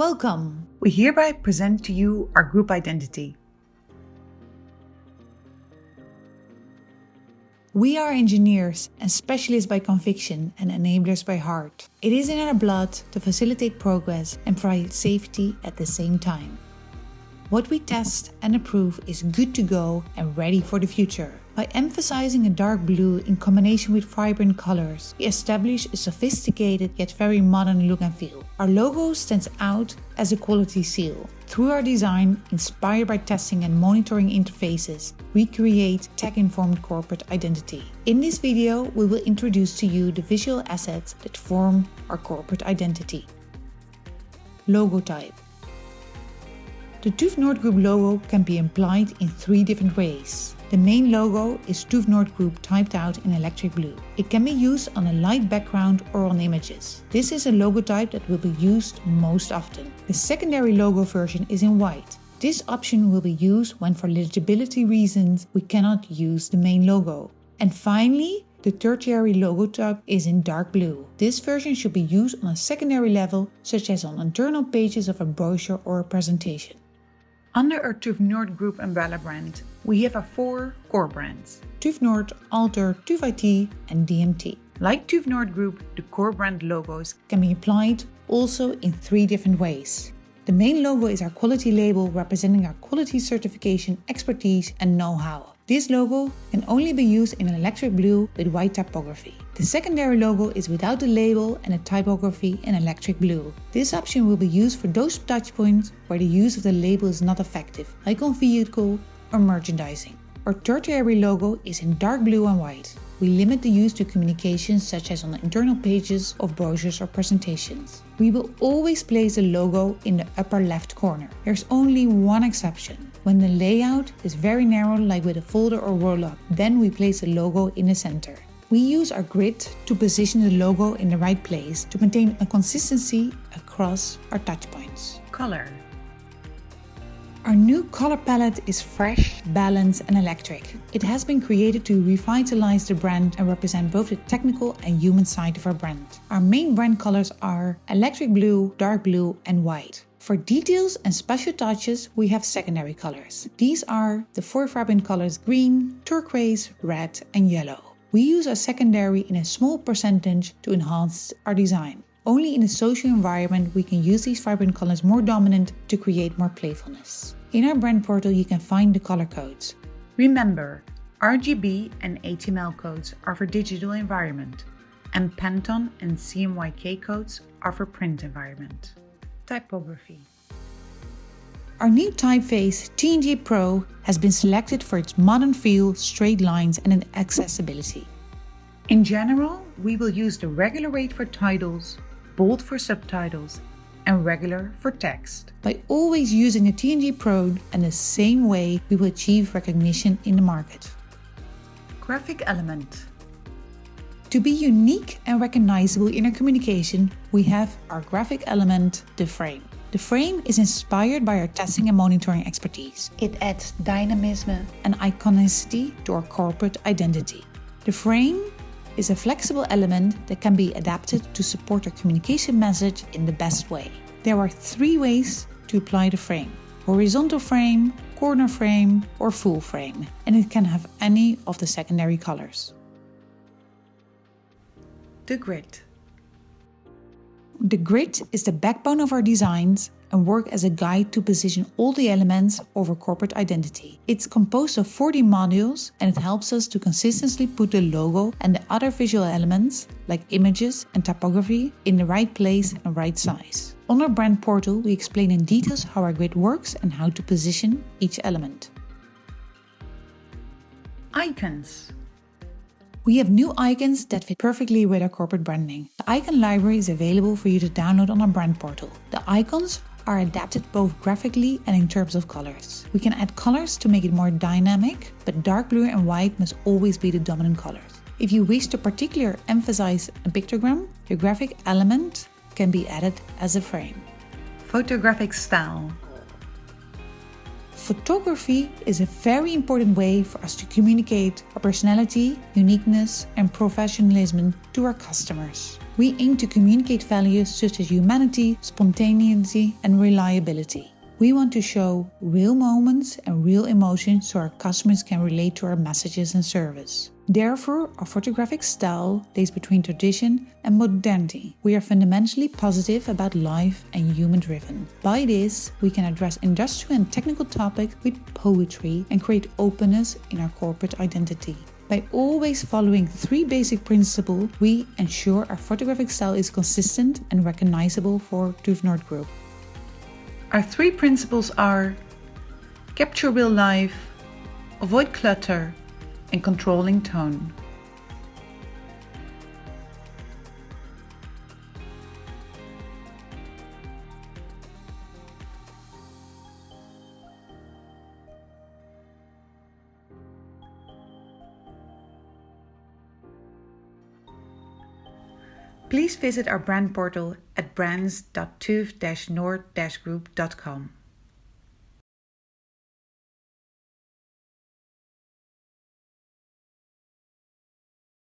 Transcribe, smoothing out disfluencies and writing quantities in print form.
Welcome! We hereby present to you our group identity. We are engineers and specialists by conviction and enablers by heart. It is in our blood to facilitate progress and provide safety at the same time. What we test and approve is good to go and ready for the future. By emphasizing a dark blue in combination with vibrant colors, we establish a sophisticated yet very modern look and feel. Our logo stands out as a quality seal. Through our design, inspired by testing and monitoring interfaces, we create tech-informed corporate identity. In this video, we will introduce to you the visual assets that form our corporate identity. Logo type. The TÜV Nord Group logo can be applied in three different ways. The main logo is TÜV Nord Group typed out in electric blue. It can be used on a light background or on images. This is a logo type that will be used most often. The secondary logo version is in white. This option will be used when for legibility reasons we cannot use the main logo. And finally, the tertiary logo type is in dark blue. This version should be used on a secondary level, such as on internal pages of a brochure or a presentation. Under our TÜV Nord Group umbrella brand, we have our four core brands: TÜV Nord, Alter, TÜV IT and DMT. Like TÜV Nord Group, the core brand logos can be applied also in three different ways. The main logo is our quality label representing our quality certification, expertise and know-how. This logo can only be used in an electric blue with white typography. The secondary logo is without the label and a typography in electric blue. This option will be used for those touchpoints where the use of the label is not effective, like on vehicle or merchandising. Our tertiary logo is in dark blue and white. We limit the use to communications such as on the internal pages of brochures or presentations. We will always place the logo in the upper left corner. There's only one exception. When the layout is very narrow, like with a folder or roll-up, then we place the logo in the center. We use our grid to position the logo in the right place to maintain a consistency across our touchpoints. Color. Our new color palette is fresh, balanced and electric. It has been created to revitalize the brand and represent both the technical and human side of our brand. Our main brand colors are electric blue, dark blue and white. For details and special touches, we have secondary colors. These are the four vibrant colors green, turquoise, red and yellow. We use our secondary in a small percentage to enhance our design. Only in a social environment we can use these vibrant colors more dominant to create more playfulness. In our brand portal you can find the color codes. Remember, RGB and HTML codes are for digital environment, and Pantone and CMYK codes are for print environment. Typography. Our new typeface TNG Pro has been selected for its modern feel, straight lines and accessibility. In general, we will use the regular rate for titles, bold for subtitles and regular for text. By always using a TNG Pro and the same way we will achieve recognition in the market. Graphic element. To be unique and recognizable in our communication, we have our graphic element, the frame. The frame is inspired by our testing and monitoring expertise. It adds dynamism and iconicity to our corporate identity. The frame is a flexible element that can be adapted to support our communication message in the best way. There are three ways to apply the frame: horizontal frame, corner frame or full frame, and it can have any of the secondary colors. The grid. The grid is the backbone of our designs and work as a guide to position all the elements of our corporate identity. It's composed of 40 modules and it helps us to consistently put the logo and the other visual elements, like images and typography, in the right place and right size. On our brand portal, we explain in details how our grid works and how to position each element. Icons. We have new icons that fit perfectly with our corporate branding. The icon library is available for you to download on our brand portal. The icons are adapted both graphically and in terms of colors. We can add colors to make it more dynamic, but dark blue and white must always be the dominant colors. If you wish to particularly emphasize a pictogram, the graphic element can be added as a frame. Photographic style. Photography is a very important way for us to communicate our personality, uniqueness, and professionalism to our customers. We aim to communicate values such as humanity, spontaneity, and reliability. We want to show real moments and real emotions so our customers can relate to our messages and service. Therefore, our photographic style lays between tradition and modernity. We are fundamentally positive about life and human-driven. By this, we can address industrial and technical topics with poetry and create openness in our corporate identity. By always following 3 basic principles, we ensure our photographic style is consistent and recognizable for TÜV Nord Group. Our 3 principles are: capture real life, avoid clutter, and controlling tone. Please visit our brand portal at brands.tuv-nord-group.com.